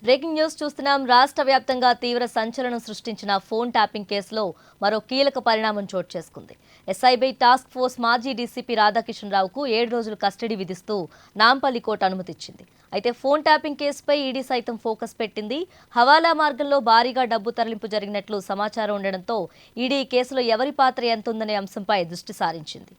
Breaking news చూస్తున్నాం. రాష్ట్ర వ్యాప్తంగా తీవ్ర సంచలనం సృష్టించిన ఫోన్ ట్యాపింగ్ కేసులో మరో కీలక పరిణామం చోటు చేసుకుంది. ఎస్ఐబి టాస్క్ ఫోర్స్ మాజీ డీసీపీ రాధాకిషన్ రావుకు 7 రోజులు కస్టడీ విధిస్తూ నాంపల్లి కోర్టు అనుమతిచ్చింది. అయితే ఫోన్ ట్యాపింగ్ కేసుపై ఈడీ సైతం ఫోకస్ పెట్టింది. హవాలా మార్గంలో భారీగా డబ్బు తరలింపు జరిగినట్లు సమాచారం ఉండడంతో ఈడీ ఈ కేసులో ఎవరి పాత్ర ఎంత ఉందనే అంశంపై దృష్టి సారించింది.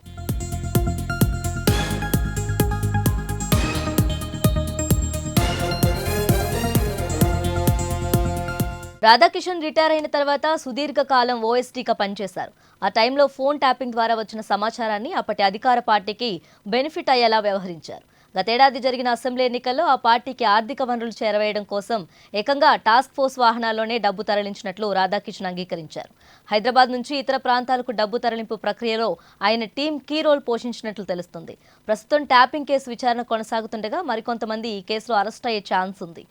రాధాకిషన్ రిటైర్ అయిన తర్వాత సుదీర్ఘ కాలం ఓఎస్డీగా పనిచేశారు. ఆ టైంలో ఫోన్ ట్యాపింగ్ ద్వారా వచ్చిన సమాచారాన్ని అప్పటి అధికార పార్టీకి బెనిఫిట్ అయ్యేలా వ్యవహరించారు. గతేడాది జరిగిన అసెంబ్లీ ఎన్నికల్లో ఆ పార్టీకి ఆర్థిక వనరులు చేరవేయడం కోసం ఏకంగా టాస్క్ ఫోర్స్ వాహనాల్లోనే డబ్బు తరలించినట్లు రాధాకిషన్ అంగీకరించారు. హైదరాబాద్ నుంచి ఇతర ప్రాంతాలకు డబ్బు తరలింపు ప్రక్రియలో ఆయన టీం కీ రోల్ పోషించినట్లు తెలుస్తుంది. ప్రస్తుతం ట్యాపింగ్ కేసు విచారణ కొనసాగుతుండగా మరికొంతమంది ఈ కేసులో అరెస్ట్ అయ్యే ఛాన్స్ ఉంది.